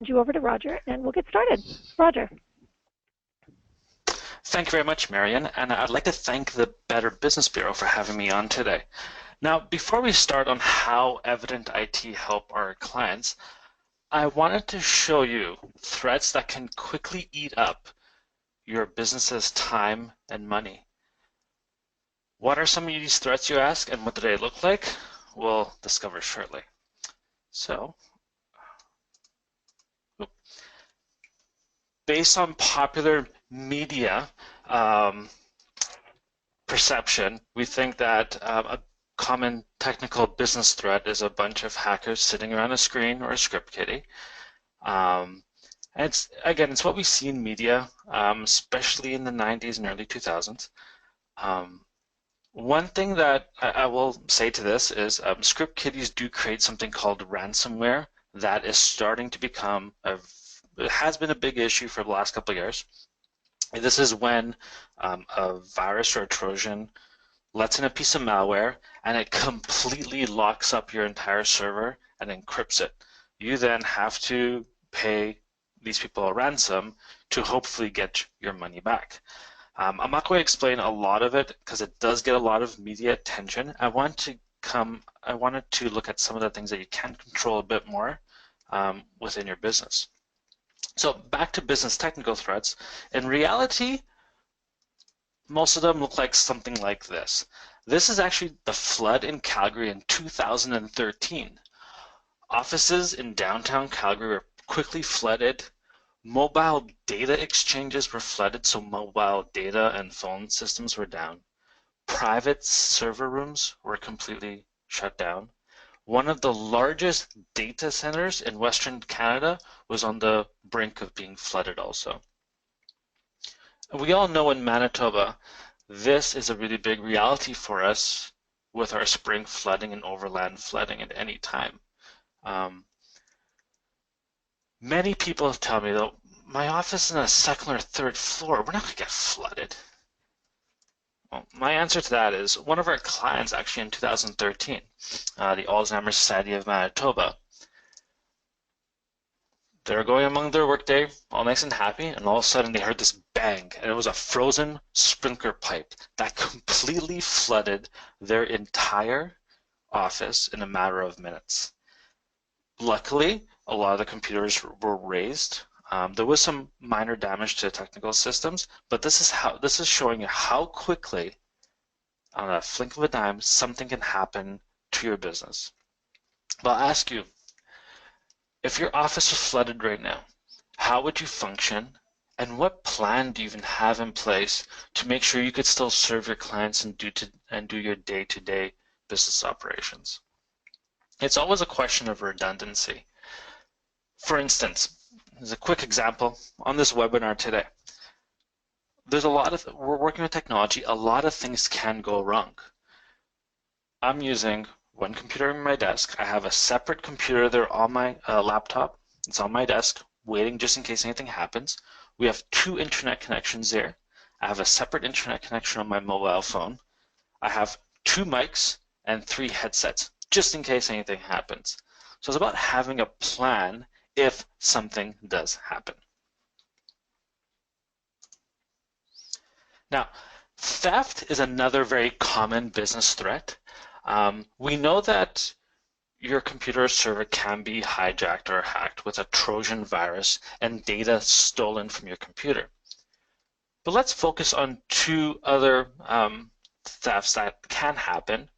you over to Roger, and we'll get started. Roger. Thank you very much, Marion, and I'd like to thank the Better Business Bureau for having me on today. Now, before we start on how Evident IT help our clients, I wanted to show you threats that can quickly eat up your business's time and money. What are some of these threats, you ask, and what do they look like? We'll discover shortly. So, based on popular media perception, we think that a common technical business threat is a bunch of hackers sitting around a screen or a script kiddie. And it's what we see in media, especially in the 90s and early 2000s. One thing that I will say to this is script kiddies do create something called ransomware that is starting to become it has been a big issue for the last couple of years. And this is when a virus or a Trojan lets in a piece of malware and it completely locks up your entire server and encrypts it. You then have to pay these people a ransom to hopefully get your money back. I'm not going to explain a lot of it because it does get a lot of media attention. I wanted to look at some of the things that you can control a bit more within your business. So back to business technical threats. In reality, most of them look like something like this. This is actually the flood in Calgary in 2013. Offices in downtown Calgary were quickly flooded. Mobile data exchanges were flooded, so mobile data and phone systems were down. Private server rooms were completely shut down. One of the largest data centers in Western Canada was on the brink of being flooded also. We all know in Manitoba, this is a really big reality for us with our spring flooding and overland flooding at any time. Many people tell me that my office is on a second or third floor. We're not going to get flooded. Well, my answer to that is one of our clients actually in 2013, the Alzheimer's Society of Manitoba, they're going among their workday, all nice and happy, and all of a sudden they heard this bang, and it was a frozen sprinkler pipe that completely flooded their entire office in a matter of minutes. Luckily, a lot of the computers were raised. There was some minor damage to the technical systems, but this is showing you how quickly, on a flick of a dime, something can happen to your business. But I'll ask you, if your office was flooded right now, how would you function, and what plan do you even have in place to make sure you could still serve your clients and do your day-to-day business operations? It's always a question of redundancy. For instance, as a quick example, on this webinar today, we're working with technology, a lot of things can go wrong. I'm using one computer on my desk. I have a separate computer there on my laptop. It's on my desk, waiting just in case anything happens. We have 2 internet connections there. I have a separate internet connection on my mobile phone. I have 2 mics and 3 headsets, just in case anything happens. So it's about having a plan if something does happen. Now, theft is another very common business threat. We know that your computer or server can be hijacked or hacked with a Trojan virus and data stolen from your computer. But let's focus on 2 other thefts that can happen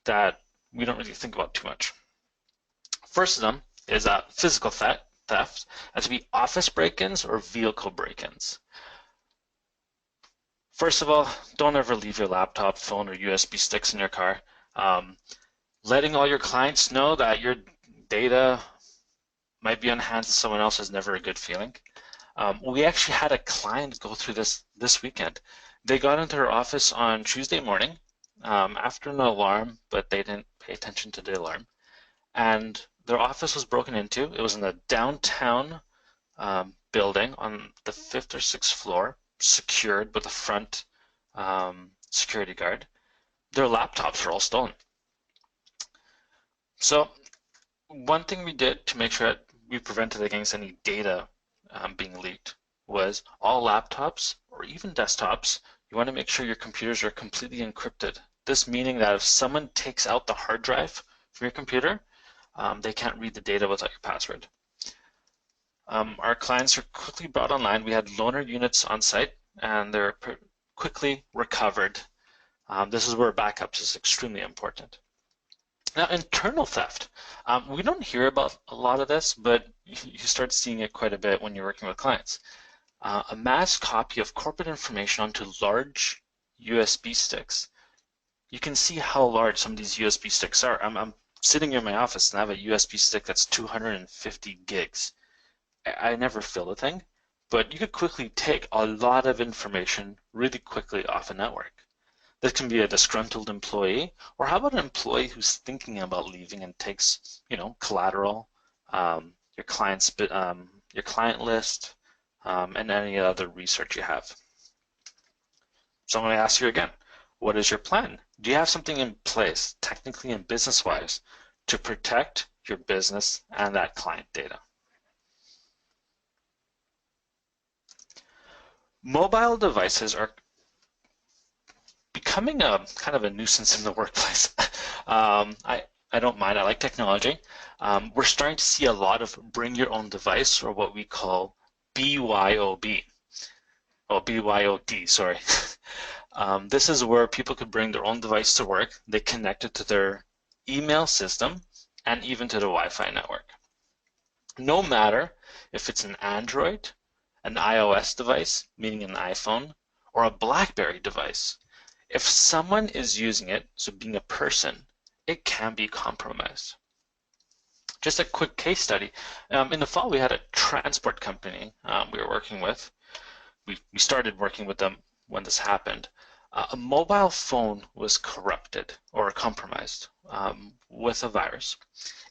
that we don't really think about too much. First of them is physical theft, that to be office break-ins or vehicle break-ins. First of all, don't ever leave your laptop, phone, or USB sticks in your car. Letting all your clients know that your data might be on the hands of someone else is never a good feeling. We actually had a client go through this weekend. They got into our office on Tuesday morning after an alarm, but they didn't pay attention to the alarm. And their office was broken into. It was in a downtown building on the 5th or 6th floor, secured with a front security guard. Their laptops were all stolen. So one thing we did to make sure that we prevented against any data being leaked was all laptops or even desktops, you want to make sure your computers are completely encrypted. This meaning that if someone takes out the hard drive from your computer, they can't read the data without your password. Our clients are quickly brought online. We had loaner units on site, and they're quickly recovered. This is where backups is extremely important. Now, internal theft. We don't hear about a lot of this, but you start seeing it quite a bit when you're working with clients. A mass copy of corporate information onto large USB sticks. You can see how large some of these USB sticks are. I'm sitting in my office and I have a USB stick that's 250 gigs. I never fill the thing, but you could quickly take a lot of information really quickly off a network. This can be a disgruntled employee, or how about an employee who's thinking about leaving and takes, collateral, your client list, and any other research you have. So I'm going to ask you again, what is your plan? Do you have something in place, technically and business-wise, to protect your business and that client data? Mobile devices are becoming a kind of a nuisance in the workplace. I don't mind, I like technology. We're starting to see a lot of bring your own device, or what we call BYOB. Oh, BYOD, sorry. This is where people could bring their own device to work. They connect it to their email system and even to the Wi-Fi network. No matter if it's an Android, an iOS device, meaning an iPhone, or a BlackBerry device, if someone is using it, so being a person, it can be compromised. Just a quick case study. In the fall, we had a transport company we were working with. We started working with them when this happened. A mobile phone was corrupted or compromised with a virus.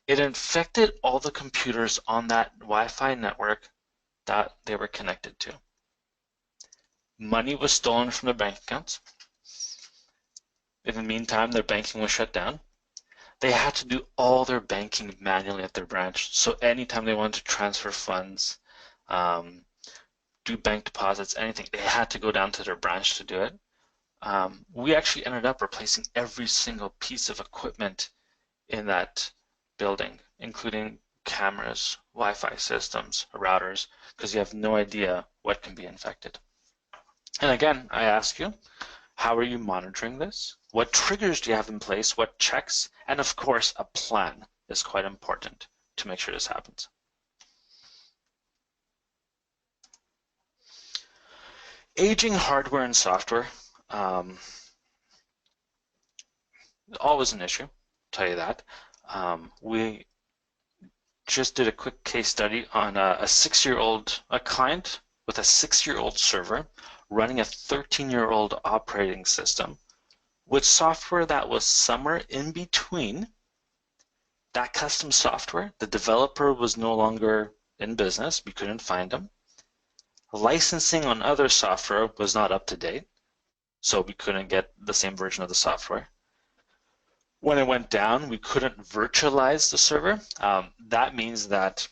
It infected all the computers on that Wi-Fi network that they were connected to. Money was stolen from their bank accounts. In the meantime, their banking was shut down. They had to do all their banking manually at their branch. So anytime they wanted to transfer funds, do bank deposits, anything, they had to go down to their branch to do it. We actually ended up replacing every single piece of equipment in that building, including cameras, Wi-Fi systems, routers, because you have no idea what can be infected. And again, I ask you, how are you monitoring this? What triggers do you have in place? What checks? And of course, a plan is quite important to make sure this happens. Aging hardware and software, always an issue, I'll tell you that. We just did a quick case study on a client with a 6-year-old server running a 13-year-old operating system with software that was somewhere in between. That custom software, the developer was no longer in business, we couldn't find him. Licensing on other software was not up to date, so we couldn't get the same version of the software. When it went down, we couldn't virtualize the server. That means that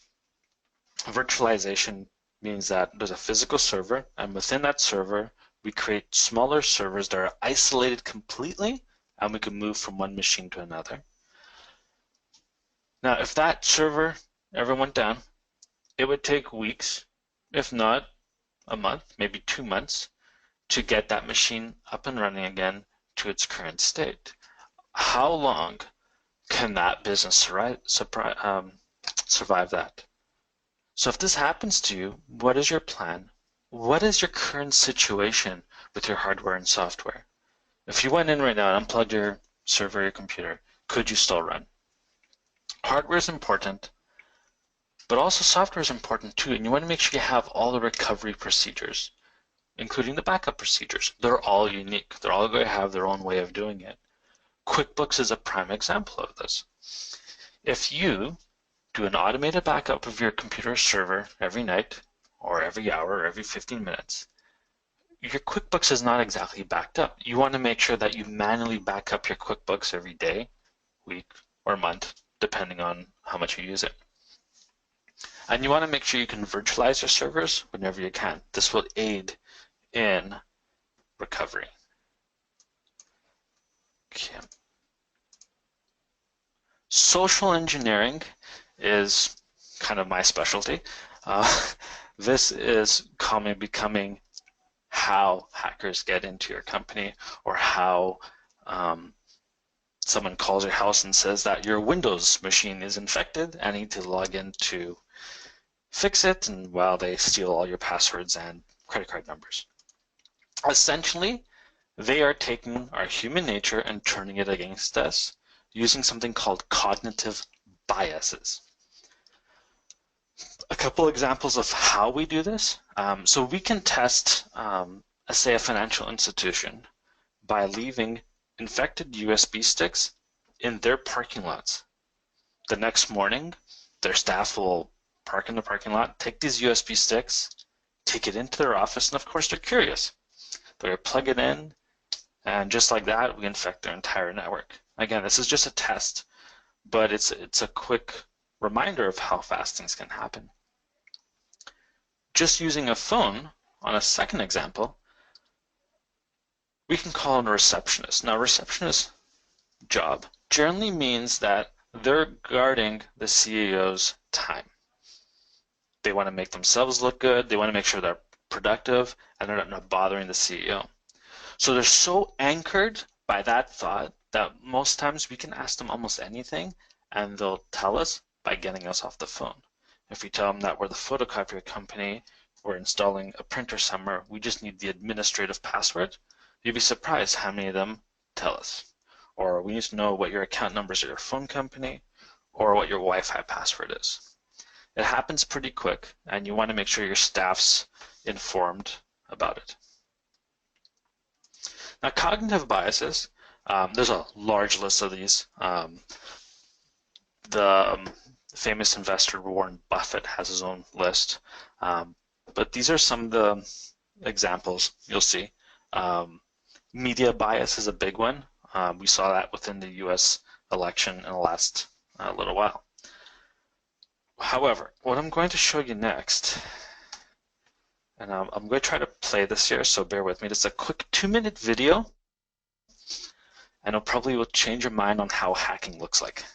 virtualization means that there's a physical server, and within that server, we create smaller servers that are isolated completely, and we can move from one machine to another. Now, if that server ever went down, it would take weeks, if not a month, maybe 2 months, to get that machine up and running again to its current state. How long can that business survive that? So if this happens to you, what is your plan? What is your current situation with your hardware and software? If you went in right now and unplugged your server, your computer, could you still run? Hardware is important, but also software is important too, and you want to make sure you have all the recovery procedures, including the backup procedures. They're all unique. They're all going to have their own way of doing it. QuickBooks is a prime example of this. If you do an automated backup of your computer server every night, or every hour, or every 15 minutes, your QuickBooks is not exactly backed up. You want to make sure that you manually back up your QuickBooks every day, week, or month, depending on how much you use it. And you want to make sure you can virtualize your servers whenever you can. This will aid in recovery. Okay. Social engineering is kind of my specialty. This is becoming how hackers get into your company, or how someone calls your house and says that your Windows machine is infected and need to log in to fix it, and while they steal all your passwords and credit card numbers. Essentially, they are taking our human nature and turning it against us using something called cognitive biases. A couple examples of how we do this. So we can test, say, a financial institution by leaving infected USB sticks in their parking lots. The next morning, their staff will park in the parking lot, take these USB sticks, take it into their office, and of course they're curious. They're plug it in, and just like that, we infect their entire network. Again, this is just a test, but it's a quick reminder of how fast things can happen. Just using a phone, on a second example, we can call in a receptionist. Now, a receptionist's job generally means that they're guarding the CEO's time. They want to make themselves look good, they want to make sure they're productive, and they're not bothering the CEO. So they're so anchored by that thought that most times we can ask them almost anything, and they'll tell us by getting us off the phone. If we tell them that we're the photocopier company, we're installing a printer somewhere, we just need the administrative password, you'd be surprised how many of them tell us. Or we need to know what your account numbers at your phone company, or what your Wi-Fi password is. It happens pretty quick, and you want to make sure your staff's informed about it. Now, cognitive biases, there's a large list of these. The famous investor Warren Buffett has his own list, but these are some of the examples you'll see. Media bias is a big one. We saw that within the US election in the last little while. However, what I'm going to show you next, and I'm going to try to play this here, so bear with me. It's a quick 2-minute video, and it probably will change your mind on how hacking looks like.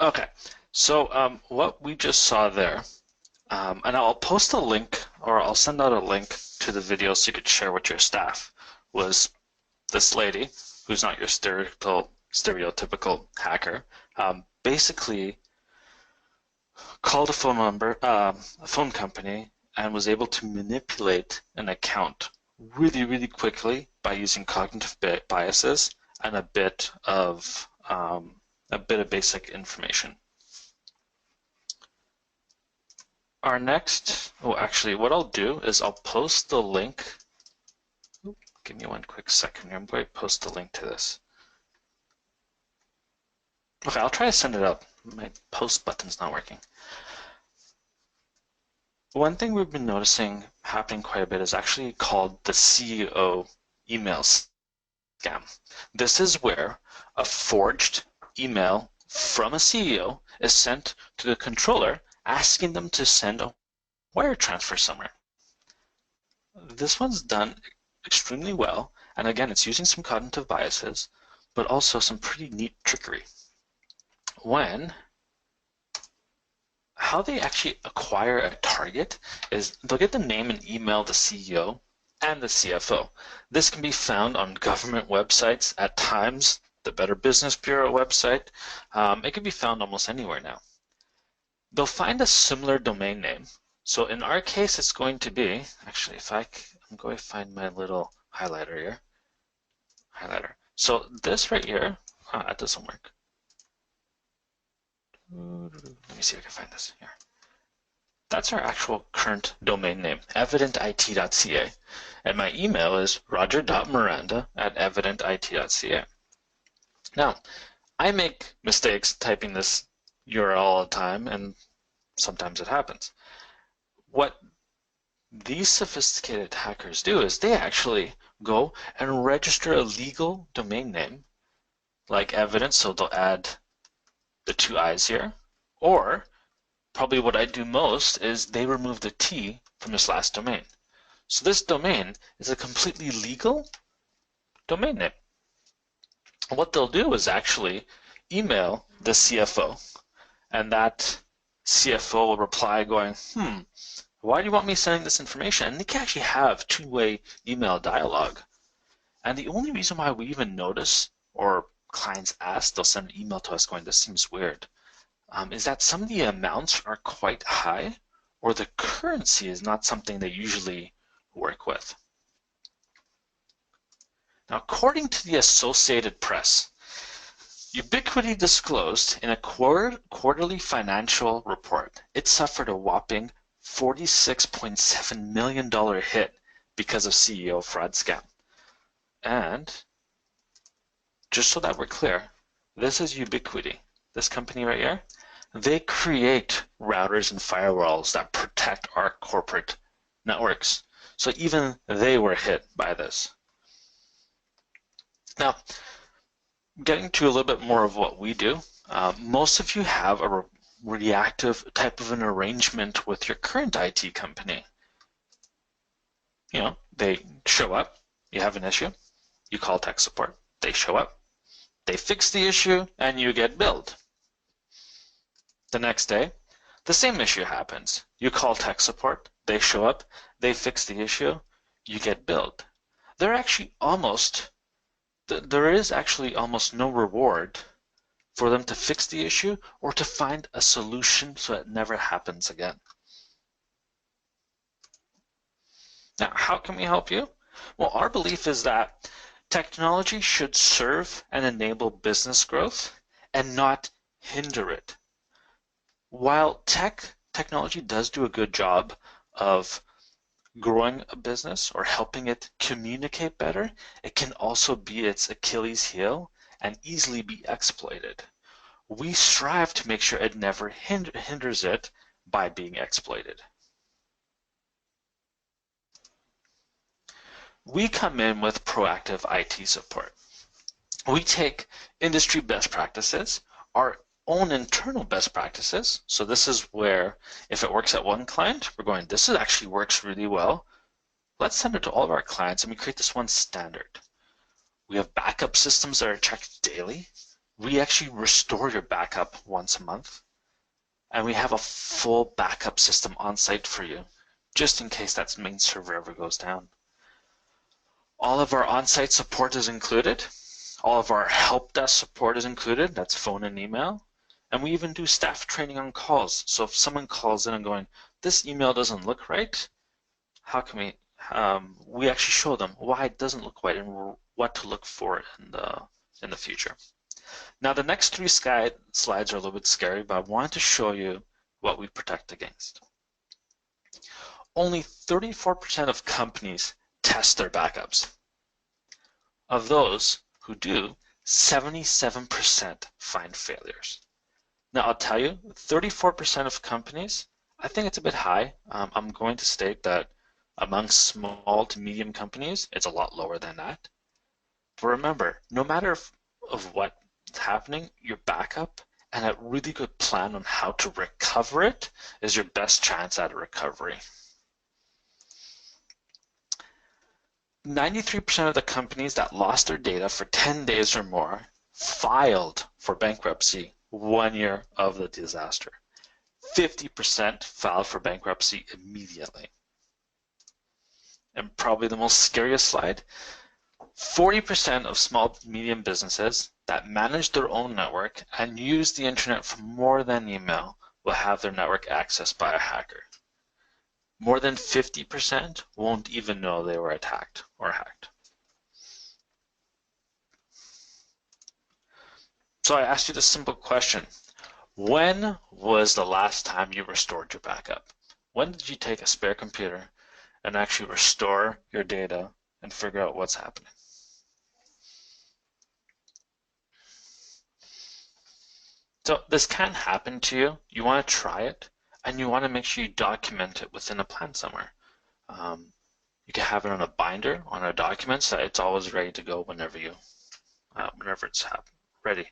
Okay, so what we just saw there, and I'll post a link or I'll send out a link to the video so you could share with your staff, was this lady who's not your stereotypical hacker, basically called a phone company and was able to manipulate an account really, really quickly by using cognitive biases and a bit of basic information. Our next, actually, what I'll do is I'll post the link. Give me one quick second here. I'm going to post the link to this. Okay, I'll try to send it out. My post button's not working. One thing we've been noticing happening quite a bit is actually called the CEO email scam. This is where a forged email from a CEO is sent to the controller asking them to send a wire transfer somewhere. This one's done extremely well, and again, it's using some cognitive biases, but also some pretty neat trickery. How they actually acquire a target is they'll get the name and email of the CEO and the CFO. This can be found on government websites at times, the Better Business Bureau website. It can be found almost anywhere now. They'll find a similar domain name. So in our case, it's going to be, actually, I'm going to find my little highlighter here. So this right here, it doesn't work. Let me see if I can find this here. That's our actual current domain name, evidentit.ca. And my email is roger.miranda@evidentit.ca. Now, I make mistakes typing this URL all the time, and sometimes it happens. What these sophisticated hackers do is they actually go and register a legal domain name like evidence, so they'll add the two I's here, or probably what I do most is they remove the T from this last domain. So this domain is a completely legal domain name. What they'll do is actually email the CFO, and that CFO will reply going, why do you want me sending this information? And they can actually have two-way email dialogue. And the only reason why we even notice, or clients ask, they'll send an email to us going, this seems weird, is that some of the amounts are quite high, or the currency is not something they usually work with. Now, according to the Associated Press, Ubiquiti disclosed in a quarterly financial report it suffered a whopping $46.7 million hit because of CEO fraud scam. And just so that we're clear, this is Ubiquiti, this company right here. They create routers and firewalls that protect our corporate networks. So even they were hit by this. Now, getting to a little bit more of what we do, most of you have a reactive type of an arrangement with your current IT company. You know, they show up, you have an issue, you call tech support, they show up, they fix the issue, and you get billed. The next day, the same issue happens. You call tech support, they show up, they fix the issue, you get billed. There is actually almost no reward for them to fix the issue or to find a solution so it never happens again. Now, how can we help you? Well, our belief is that technology should serve and enable business growth and not hinder it. While technology does do a good job of growing a business or helping it communicate better, it can also be its Achilles heel and easily be exploited. We strive to make sure it never hinders it by being exploited. We come in with proactive IT support. We take industry best practices, our own internal best practices. So this is where if it works at one client, we're going, this actually works really well. Let's send it to all of our clients and we create this one standard. We have backup systems that are checked daily. We actually restore your backup once a month. And we have a full backup system on site for you, just in case that main server ever goes down. All of our on-site support is included. All of our help desk support is included. That's phone and email. And we even do staff training on calls. So if someone calls in and going, this email doesn't look right, how can we actually show them why it doesn't look right and what to look for in the future. Now the next three slides are a little bit scary, but I wanted to show you what we protect against. Only 34% of companies test their backups. Of those who do, 77% find failures. Now I'll tell you, 34% of companies, I think it's a bit high. I'm going to state that among small to medium companies, it's a lot lower than that. But remember, no matter of what's happening, your backup and a really good plan on how to recover it is your best chance at a recovery. 93% of the companies that lost their data for 10 days or more filed for bankruptcy 1 year of the disaster. 50% filed for bankruptcy immediately. And probably the most scariest slide, 40% of small to medium businesses that manage their own network and use the internet for more than email will have their network accessed by a hacker. More than 50% won't even know they were attacked or hacked. So I asked you this simple question. When was the last time you restored your backup? When did you take a spare computer and actually restore your data and figure out what's happening? So this can happen to you. You want to try it, and you want to make sure you document it within a plan somewhere. You can have it on a binder, on a document, so it's always ready to go whenever it's ready.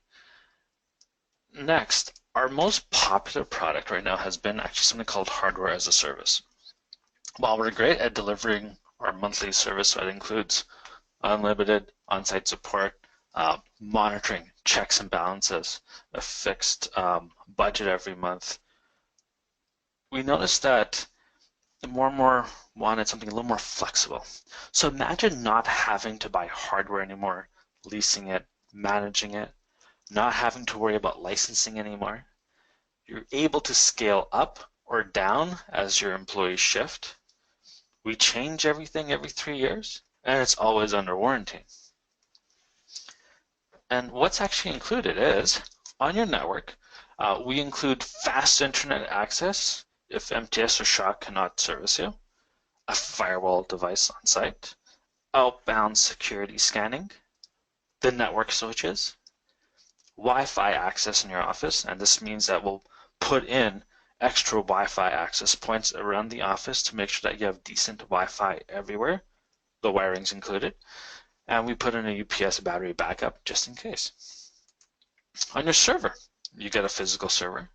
Next, our most popular product right now has been actually something called hardware as a service. While we're great at delivering our monthly service, so it includes unlimited on-site support, monitoring, checks and balances, a fixed budget every month, we noticed that the more and more wanted something a little more flexible. So imagine not having to buy hardware anymore, leasing it, managing it, not having to worry about licensing anymore. You're able to scale up or down as your employees shift. We change everything every 3 years, and it's always under warranty. And what's actually included is, on your network, we include fast internet access if MTS or SHA cannot service you, a firewall device on site, outbound security scanning, the network switches, Wi-Fi access in your office, and this means that we'll put in extra Wi-Fi access points around the office to make sure that you have decent Wi-Fi everywhere, the wiring's included, and we put in a UPS battery backup just in case. On your server, you get a physical server,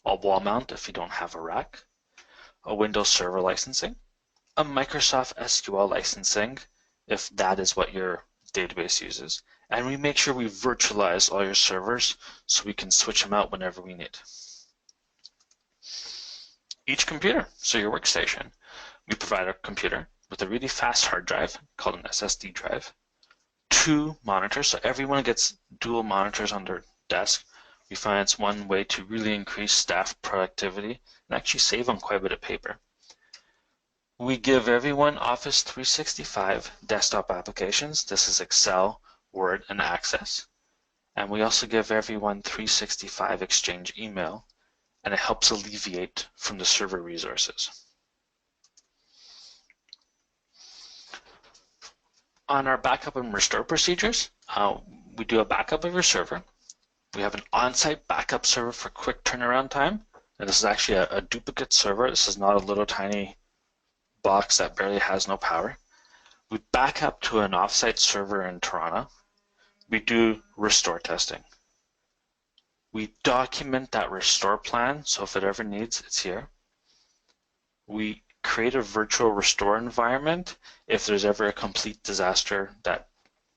a wall mount if you don't have a rack, a Windows Server licensing, a Microsoft SQL licensing if that is what your database uses, and we make sure we virtualize all your servers so we can switch them out whenever we need. Each computer, so your workstation, we provide a computer with a really fast hard drive called an SSD drive, 2 monitors, so everyone gets dual monitors on their desk. We find it's one way to really increase staff productivity and actually save on quite a bit of paper. We give everyone Office 365 desktop applications. This is Excel, Word, and Access. And we also give everyone 365 Exchange email, and it helps alleviate from the server resources. On our backup and restore procedures, we do a backup of your server. We have an on-site backup server for quick turnaround time. And this is actually a duplicate server. This is not a little tiny box that barely has no power. We back up to an off-site server in Toronto. We do restore testing. We document that restore plan, so if it ever needs, it's here. We create a virtual restore environment if there's ever a complete disaster that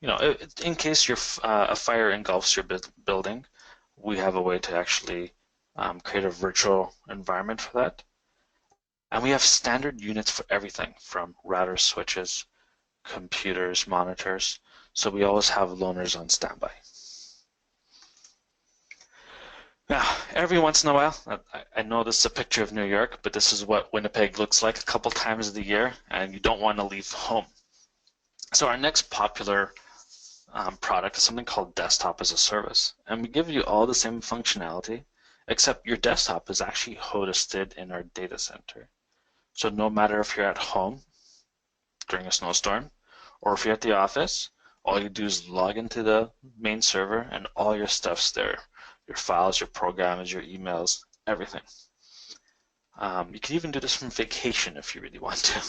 in case a fire engulfs your building, we have a way to actually create a virtual environment for that. And we have standard units for everything from routers, switches, computers, monitors. So we always have loaners on standby. Now, every once in a while, I know this is a picture of New York, but this is what Winnipeg looks like a couple times of the year, and you don't want to leave home. So our next popular product is something called Desktop as a Service, and we give you all the same functionality, except your desktop is actually hosted in our data center. So no matter if you're at home during a snowstorm, or if you're at the office, all you do is log into the main server and all your stuff's there. Your files, your programs, your emails, everything. You can even do this from vacation if you really want to.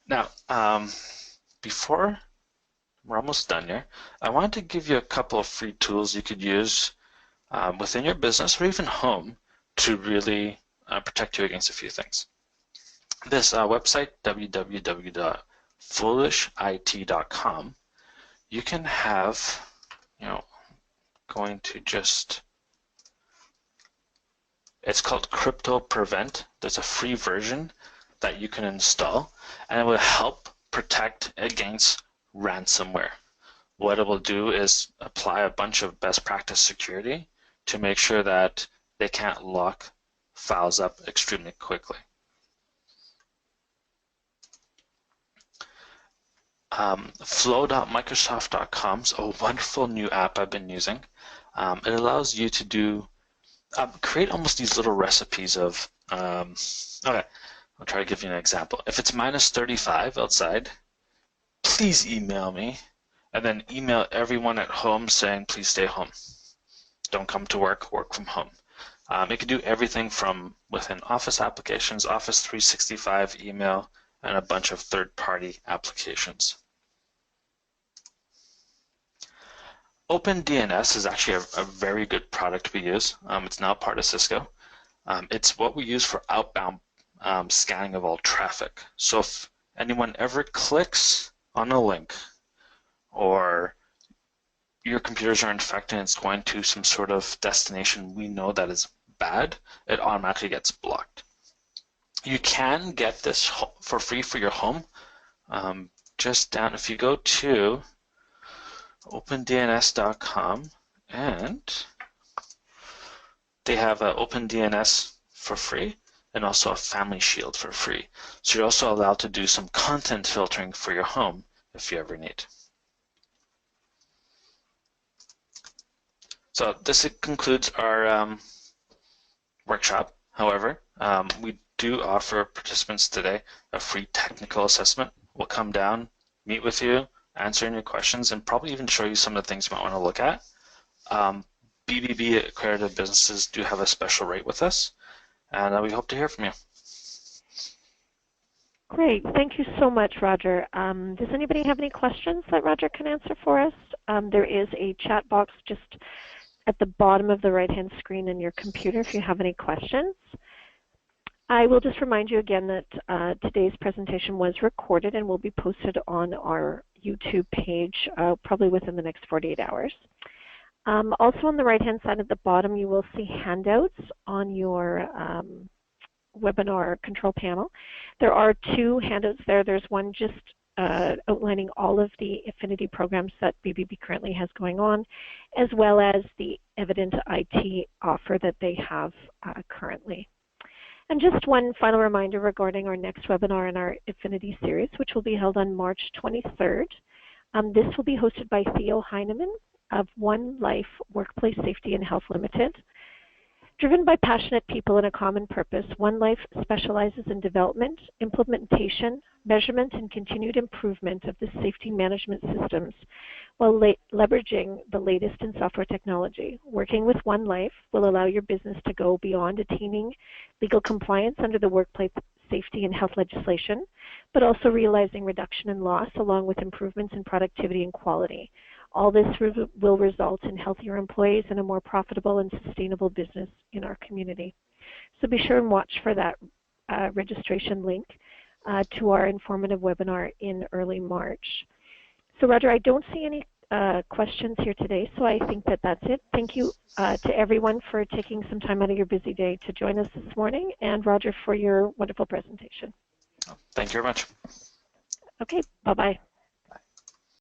Now, before we're almost done here, I wanted to give you a couple of free tools you could use within your business or even home to really protect you against a few things. This website, www.foolishit.com, you can have, going to just, it's called Crypto Prevent. There's a free version that you can install, and it will help protect against ransomware. What it will do is apply a bunch of best practice security to make sure that they can't lock files up extremely quickly. Flow.microsoft.com is a wonderful new app I've been using. It allows you to do create almost these little recipes of okay, I'll try to give you an example. If it's minus 35 outside, please email me, and then email everyone at home saying please stay home, don't come to work, work from home. It can do everything from within Office applications, Office 365, email, and a bunch of third-party applications. OpenDNS is actually a very good product we use. It's now part of Cisco. It's what we use for outbound scanning of all traffic. So if anyone ever clicks on a link or your computers are infected and it's going to some sort of destination we know that is bad, it automatically gets blocked. You can get this for free for your home. Just down, if you go to OpenDNS.com, and they have an OpenDNS for free and also a Family Shield for free. So you're also allowed to do some content filtering for your home if you ever need. So this concludes our workshop. However, we do offer participants today a free technical assessment. We'll come down, meet with you, answer any questions, and probably even show you some of the things you might want to look at. BBB accredited businesses do have a special rate with us, and we hope to hear from you. Great. Thank you so much, Roger. Does anybody have any questions that Roger can answer for us? There is a chat box just at the bottom of the right-hand screen in your computer if you have any questions. I will just remind you again that today's presentation was recorded and will be posted on our YouTube page probably within the next 48 hours. Also on the right-hand side at the bottom, you will see handouts on your webinar control panel. There are two handouts there. There's one just outlining all of the Affinity programs that BBB currently has going on, as well as the Evident IT offer that they have currently. And just one final reminder regarding our next webinar in our Affinity series, which will be held on March 23rd. This will be hosted by Theo Heinemann of One Life Workplace Safety and Health Limited. Driven by passionate people and a common purpose, One Life specializes in development, implementation, measurement, and continued improvement of the safety management systems while leveraging the latest in software technology. Working with One Life will allow your business to go beyond attaining legal compliance under the workplace safety and health legislation, but also realizing reduction in loss along with improvements in productivity and quality. All this will result in healthier employees and a more profitable and sustainable business in our community. So be sure and watch for that registration link to our informative webinar in early March. So Roger, I don't see any questions here today, so I think that that's it. Thank you to everyone for taking some time out of your busy day to join us this morning, and Roger for your wonderful presentation. Thank you very much. Okay, bye-bye.